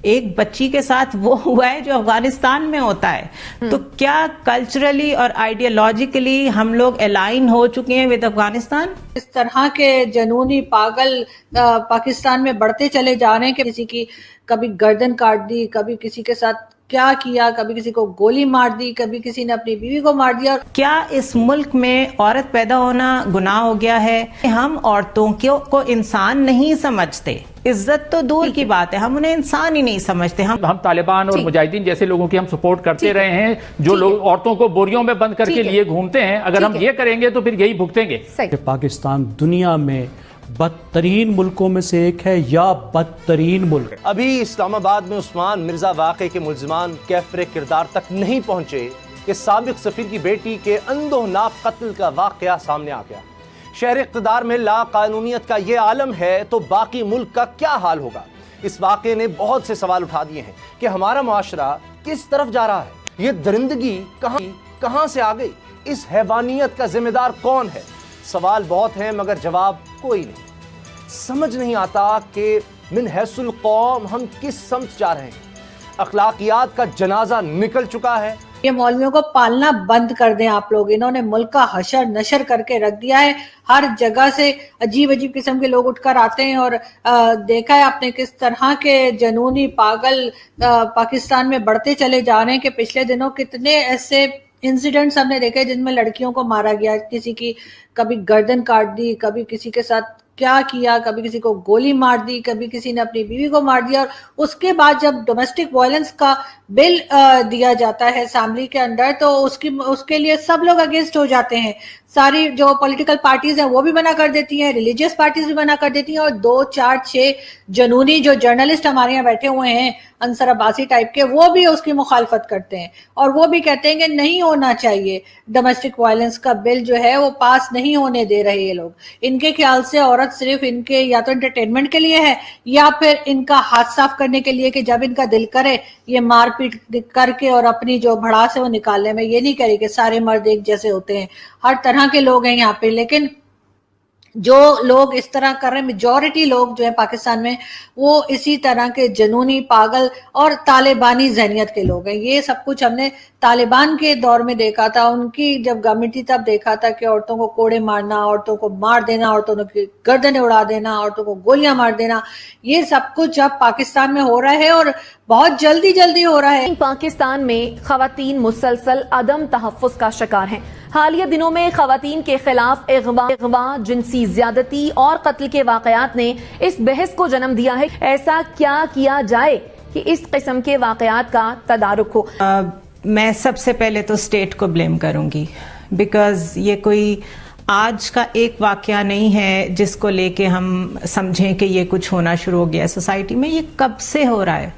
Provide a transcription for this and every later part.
ایک بچی کے ساتھ وہ ہوا ہے جو افغانستان میں ہوتا ہے. تو کیا کلچرلی اور آئیڈیالوجیکلی ہم لوگ الائن ہو چکے ہیں ود افغانستان؟ اس طرح کے جنونی پاگل پاکستان میں بڑھتے چلے جا رہے ہیں کہ کسی کی کبھی گردن کاٹ دی، کبھی کسی کے ساتھ کیا کیا، کبھی کسی کو گولی مار دی، کبھی کسی نے اپنی بیوی کو مار دیا. کیا اس ملک میں عورت پیدا ہونا گناہ ہو گیا ہے؟ ہم عورتوں کو انسان نہیں سمجھتے. عزت تو دور کی بات ہے، ہم انہیں انسان ہی نہیں سمجھتے. ہم طالبان اور مجاہدین جیسے لوگوں کی ہم سپورٹ کرتے رہے ہیں جو لوگ عورتوں کو بوریوں میں بند کر کے لیے گھومتے ہیں. اگر ہم یہ کریں گے تو پھر یہی بھگتیں گے. پاکستان دنیا میں بدترین ملکوں میں سے ایک ہے یا بدترین ملک. ابھی اسلام آباد میں عثمان مرزا واقعے کے ملزمان کیفر کردار تک نہیں پہنچے کہ سابق سفیر کی بیٹی کے اندوہناک قتل کا واقعہ سامنے آ گیا. شہر اقتدار میں لا قانونیت کا یہ عالم ہے تو باقی ملک کا کیا حال ہوگا؟ اس واقعے نے بہت سے سوال اٹھا دیے ہیں کہ ہمارا معاشرہ کس طرف جا رہا ہے؟ یہ درندگی کہاں سے آ گئی؟ اس حیوانیت کا ذمہ دار کون ہے؟ سوال بہت ہیں مگر جواب کوئی نہیں. سمجھ نہیں آتا کہ من حیث القوم ہم کس سمت جا رہے ہیں. اخلاقیات کا جنازہ نکل چکا ہے. یہ مولویوں کو پالنا بند کر دیں آپ لوگ. انہوں نے ملک کا حشر نشر کر کے رکھ دیا ہے. ہر جگہ سے عجیب عجیب قسم کے لوگ اٹھ کر آتے ہیں اور دیکھا ہے آپ نے کس طرح کے جنونی پاگل پاکستان میں بڑھتے چلے جا رہے ہیں کہ پچھلے دنوں کتنے ایسے انسیڈنٹس ہم نے دیکھے جن میں لڑکیوں کو مارا گیا، کسی کی کبھی گردن کاٹ دی، کبھی کسی کے ساتھ کیا کیا، کبھی کسی کو گولی مار دی، کبھی کسی نے اپنی بیوی کو مار دیا. اور اس کے بعد جب ڈومیسٹک وائلنس کا بل دیا جاتا ہے اسمبلی کے اندر تو اس کے لیے سب لوگ اگینسٹ ہو جاتے ہیں. ساری جو پولیٹیکل پارٹیز ہیں وہ بھی منع کر دیتی ہیں، ریلیجیس پارٹیز بھی منع کر دیتی ہیں، اور 2 4 6 جنونی جو جرنلسٹ ہمارے یہاں بیٹھے ہوئے ہیں انصر عباسی ٹائپ کے، وہ بھی اس کی مخالفت کرتے ہیں اور وہ بھی کہتے ہیں کہ نہیں ہونا چاہیے. ڈومیسٹک وائلنس کا بل جو ہے وہ پاس نہیں ہونے دے رہے یہ لوگ. ان کے خیال سے عورت صرف ان کے یا تو انٹرٹینمنٹ کے لیے ہے یا پھر ان کا ہاتھ صاف کرنے کے لیے کہ جب ان کا دل کرے یہ مار پیٹ کر کے اور اپنی جو بھڑاس ہے وہ نکالنے. میں یہ نہیں کہہ رہی کہ سارے مرد ایک جیسے ہوتے ہیں، ہر طرح کے لوگ ہیں یہاں پہ، لیکن جو لوگ اس طرح کر رہے ہیں میجورٹی لوگ جو ہیں پاکستان میں وہ اسی طرح کے جنونی پاگل اور طالبانی ذہنیت کے لوگ ہیں. یہ سب کچھ ہم نے طالبان کے دور میں دیکھا تھا، ان کی جب گورنمنٹ تھی تب دیکھا تھا کہ عورتوں کو کوڑے مارنا، عورتوں کو مار دینا، عورتوں کی گردنیں اڑا دینا، عورتوں کو گولیاں مار دینا. یہ سب کچھ اب پاکستان میں ہو رہا ہے اور بہت جلدی ہو رہا ہے. پاکستان میں خواتین مسلسل عدم تحفظ کا شکار ہیں. حالیہ دنوں میں خواتین کے خلاف اغوا، جنسی زیادتی اور قتل کے واقعات نے اس بحث کو جنم دیا ہے ایسا کیا کیا جائے کہ اس قسم کے واقعات کا تدارک ہو. میں سب سے پہلے تو اسٹیٹ کو بلیم کروں گی، بیکاز یہ کوئی آج کا ایک واقعہ نہیں ہے جس کو لے کے ہم سمجھیں کہ یہ کچھ ہونا شروع ہو گیا سوسائٹی میں. یہ کب سے ہو رہا ہے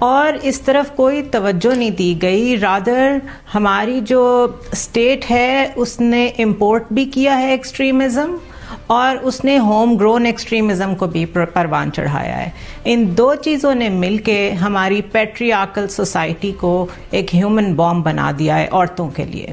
اور اس طرف کوئی توجہ نہیں دی گئی. رادر ہماری جو اسٹیٹ ہے اس نے امپورٹ بھی کیا ہے ایکسٹریمزم اور اس نے ہوم گرون ایکسٹریمزم کو بھی پروان چڑھایا ہے. ان 2 چیزوں نے مل کے ہماری پیٹریارکل سوسائٹی کو ایک ہیومن بام بنا دیا ہے عورتوں کے لیے.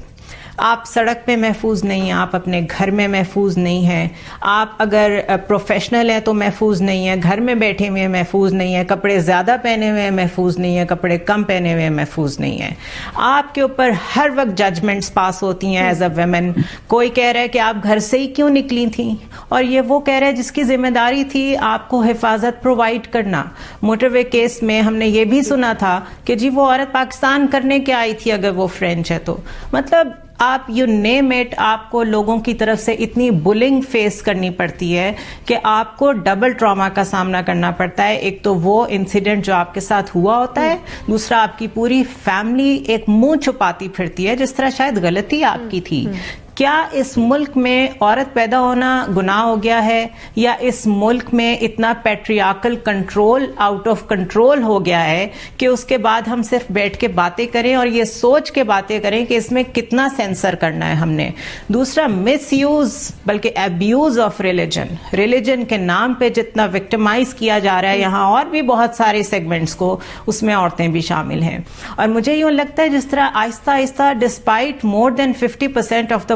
آپ سڑک پہ محفوظ نہیں ہیں، آپ اپنے گھر میں محفوظ نہیں ہیں، آپ اگر پروفیشنل ہیں تو محفوظ نہیں ہیں، گھر میں بیٹھے ہوئے محفوظ نہیں ہیں، کپڑے زیادہ پہنے ہوئے محفوظ نہیں ہیں، کپڑے کم پہنے ہوئے محفوظ نہیں ہیں. آپ کے اوپر ہر وقت ججمنٹس پاس ہوتی ہیں ایز اے ویمن. کوئی کہہ رہا ہے کہ آپ گھر سے ہی کیوں نکلی تھیں، اور یہ وہ کہہ رہا ہے جس کی ذمہ داری تھی آپ کو حفاظت پرووائڈ کرنا. موٹر وے کیس میں ہم نے یہ بھی سنا تھا کہ جی وہ عورت پاکستان کرنے کے آئی تھی اگر وہ فرینچ ہے تو. مطلب آپ یو نیم اٹ، آپ کو لوگوں کی طرف سے اتنی بلنگ فیس کرنی پڑتی ہے کہ آپ کو ڈبل ٹراما کا سامنا کرنا پڑتا ہے. ایک تو وہ انسیڈنٹ جو آپ کے ساتھ ہوا ہوتا ہے، دوسرا آپ کی پوری فیملی ایک منہ چھپاتی پھرتی ہے جس طرح شاید غلطی آپ کی تھی. کیا اس ملک میں عورت پیدا ہونا گناہ ہو گیا ہے، یا اس ملک میں اتنا patriarchal control out of control ہو گیا ہے کہ اس کے بعد ہم صرف بیٹھ کے باتیں کریں اور یہ سوچ کے باتیں کریں کہ اس میں کتنا سینسر کرنا ہے ہم نے. دوسرا مس یوز بلکہ ایبیوز آف ریلیجن کے نام پہ جتنا وکٹمائز کیا جا رہا ہے یہاں، اور بھی بہت سارے سیگمنٹس کو اس میں عورتیں بھی شامل ہیں. اور مجھے یوں لگتا ہے جس طرح آہستہ آہستہ despite more then 50% of the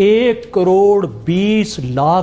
1,20,00,000